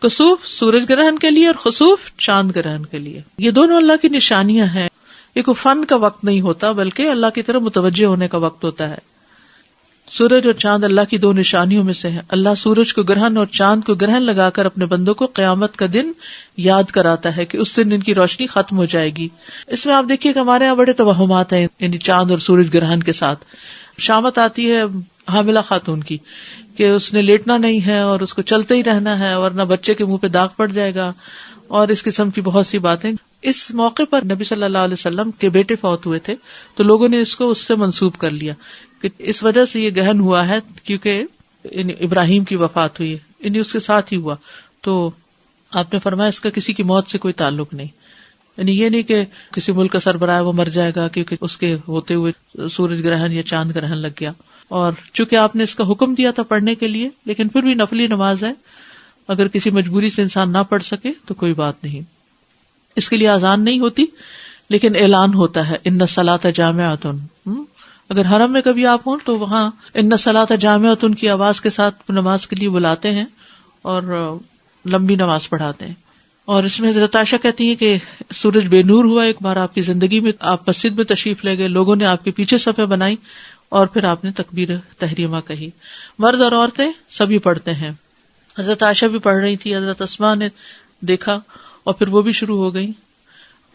کسوف سورج گرہن کے لیے اور خسوف چاند گرہن کے لیے. یہ دونوں اللہ کی نشانیاں ہیں. یہ کوئی فن کا وقت نہیں ہوتا بلکہ اللہ کی طرف متوجہ ہونے کا وقت ہوتا ہے. سورج اور چاند اللہ کی دو نشانیوں میں سے ہیں. اللہ سورج کو گرہن اور چاند کو گرہن لگا کر اپنے بندوں کو قیامت کا دن یاد کراتا ہے کہ اس دن ان کی روشنی ختم ہو جائے گی. اس میں آپ دیکھیے کہ ہمارے یہاں بڑے توہمات ہیں یعنی چاند اور سورج گرہن کے ساتھ. شامت آتی ہے حاملہ خاتون کی کہ اس نے لیٹنا نہیں ہے اور اس کو چلتے ہی رہنا ہے ورنہ بچے کے منہ پہ داغ پڑ جائے گا اور اس قسم کی بہت سی باتیں. اس موقع پر نبی صلی اللہ علیہ وسلم کے بیٹے فوت ہوئے تھے تو لوگوں نے اس کو اس سے منسوب کر لیا کہ اس وجہ سے یہ گہن ہوا ہے کیونکہ ابراہیم کی وفات ہوئی ہے اس کے ساتھ ہی ہوا. تو آپ نے فرمایا اس کا کسی کی موت سے کوئی تعلق نہیں. یعنی یہ نہیں کہ کسی ملک کا سربراہ وہ مر جائے گا کیونکہ اس کے ہوتے ہوئے سورج گرہن یا چاند گرہن لگ گیا. اور چونکہ آپ نے اس کا حکم دیا تھا پڑھنے کے لیے لیکن پھر بھی نفلی نماز ہے, اگر کسی مجبوری سے انسان نہ پڑھ سکے تو کوئی بات نہیں. اس کے لیے اذان نہیں ہوتی لیکن اعلان ہوتا ہے ان الصلاۃ جامعۃ. اگر حرم میں کبھی آپ ہوں تو وہاں ان الصلاۃ جامعۃ کی آواز کے ساتھ نماز کے لیے بلاتے ہیں اور لمبی نماز پڑھاتے ہیں. اور اس میں حضرت عائشہ کہتی ہیں کہ سورج بے نور ہوا ایک بار آپ کی زندگی میں, آپ مسجد میں تشریف لے گئے, لوگوں نے آپ کے پیچھے صفیں بنائی اور پھر آپ نے تکبیر تحریمہ کہی. مرد اور عورتیں سبھی پڑھتے ہیں. حضرت عائشہ بھی پڑھ رہی تھی, حضرت اسماء نے دیکھا اور پھر وہ بھی شروع ہو گئی.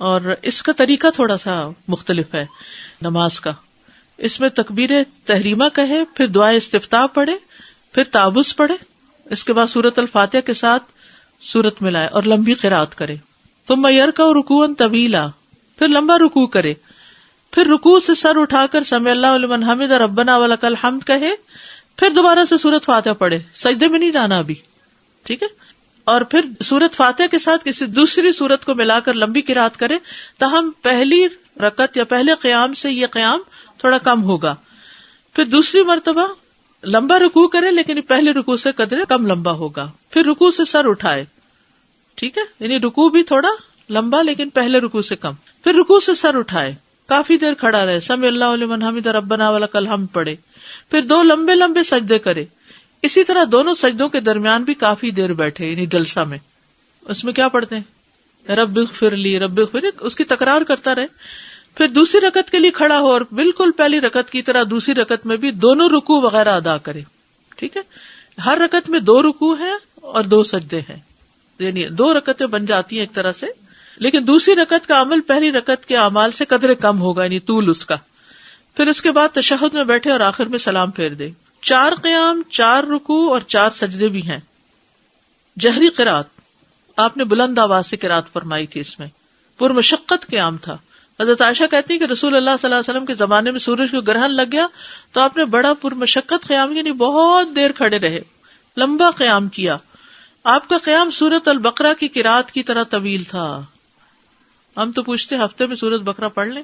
اور اس کا طریقہ تھوڑا سا مختلف ہے نماز کا. اس میں تکبیر تحریمہ کہے, پھر دعائے استفتاح پڑھے, پھر تعوذ پڑھے, اس کے بعد سورۃ الفاتحہ کے ساتھ سورت ملائے اور لمبی قرات کرے. ثم یرکع رکوعا طویلا, پھر لمبا رکوع کرے, پھر رکوع سے سر اٹھا کر سمع اللہ لمن حمد ربنا ولک الحمد کہے, پھر دوبارہ سے سورت فاتحہ پڑھے. سجدے میں نہیں جانا ابھی, ٹھیک ہے. اور پھر سورت فاتحہ کے ساتھ کسی دوسری سورت کو ملا کر لمبی قرات کرے تاہم پہلی رکعت یا پہلے قیام سے یہ قیام تھوڑا کم ہوگا. پھر دوسری مرتبہ لمبا رکوع کرے لیکن پہلے رکوع سے قدرے کم لمبا ہوگا. پھر رکوع سے سر اٹھائے, ٹھیک ہے, یعنی رکوع بھی تھوڑا لمبا لیکن پہلے رکوع سے کم. پھر رکوع سے سر اٹھائے, کافی دیر کھڑا رہے, سمع اللہ لمن حمد ربنا ولک الحمد پڑھے, پھر دو لمبے لمبے سجدے کرے. اسی طرح دونوں سجدوں کے درمیان بھی کافی دیر بیٹھے یعنی جلسہ میں. اس میں کیا پڑھتے ہیں رب اغفر لی رب اغفر لی, اس کی تکرار کرتا رہے. پھر دوسری رکعت کے لیے کھڑا ہو اور بالکل پہلی رکعت کی طرح دوسری رکعت میں بھی دونوں رکوع وغیرہ ادا کرے, ٹھیک ہے. ہر رکعت میں 2 رکوع ہیں اور 2 سجدے ہیں, یعنی 2 رکعتیں بن جاتی ہیں ایک طرح سے, لیکن دوسری رکعت کا عمل پہلی رکعت کے اعمال سے قدرے کم ہوگا یعنی طول اس کا. پھر اس کے بعد تشہد میں بیٹھے اور آخر میں سلام پھیر دے. 4 قیام, 4 رکوع اور 4 سجدے بھی ہیں. جہری قرات, آپ نے بلند آواز سے قرات فرمائی تھی. اس میں پرمشقت قیام تھا. حضرت عائشہ کہتی ہیں کہ رسول اللہ صلی اللہ علیہ وسلم کے زمانے میں سورج کو گرہن لگ گیا تو آپ نے بڑا پرمشقت قیام یعنی بہت دیر کھڑے رہے, لمبا قیام کیا. آپ کا قیام سورۃ البقرہ کی قرات کی طرح طویل تھا. ہم تو پوچھتے ہفتے میں سورۃ بقرہ پڑھ لیں.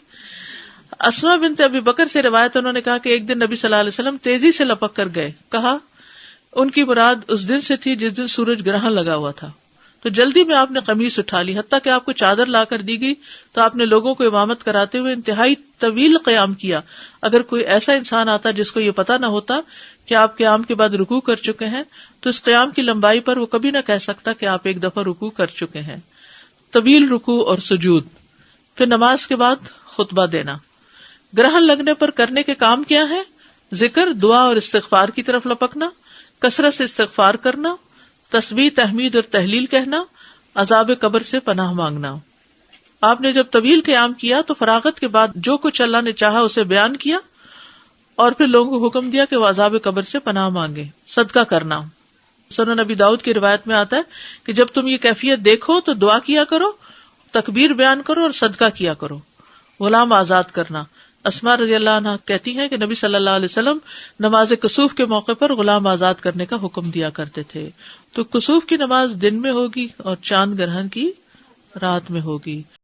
اسماء بنت ابی بکر سے روایت, انہوں نے کہا کہ ایک دن نبی صلی اللہ علیہ وسلم تیزی سے لپک کر گئے. کہا ان کی مراد اس دن سے تھی جس دن سورج گرہن لگا ہوا تھا. تو جلدی میں آپ نے قمیص اٹھا لی, حتیٰ کہ آپ کو چادر لا کر دی گئی تو آپ نے لوگوں کو امامت کراتے ہوئے انتہائی طویل قیام کیا. اگر کوئی ایسا انسان آتا جس کو یہ پتا نہ ہوتا کہ آپ قیام کے بعد رکوع کر چکے ہیں تو اس قیام کی لمبائی پر وہ کبھی نہ کہہ سکتا کہ آپ ایک دفعہ رکوع کر چکے ہیں. طویل رکوع اور سجود. پھر نماز کے بعد خطبہ دینا. گرہن لگنے پر کرنے کے کام کیا ہے؟ ذکر, دعا اور استغفار کی طرف لپکنا, کثرت سے استغفار کرنا, تسبیح تحمید اور تہلیل کہنا, عذاب قبر سے پناہ مانگنا. آپ نے جب طویل قیام کیا تو فراغت کے بعد جو کچھ اللہ نے چاہا اسے بیان کیا اور پھر لوگوں کو حکم دیا کہ وہ عذاب قبر سے پناہ مانگے. صدقہ کرنا. سنن نبی داؤد کی روایت میں آتا ہے کہ جب تم یہ کیفیت دیکھو تو دعا کیا کرو, تکبیر بیان کرو اور صدقہ کیا کرو. غلام آزاد کرنا. اسماء رضی اللہ عنہ کہتی ہیں کہ نبی صلی اللہ علیہ وسلم نماز کسوف کے موقع پر غلام آزاد کرنے کا حکم دیا کرتے تھے. تو کسوف کی نماز دن میں ہوگی اور چاند گرہن کی رات میں ہوگی.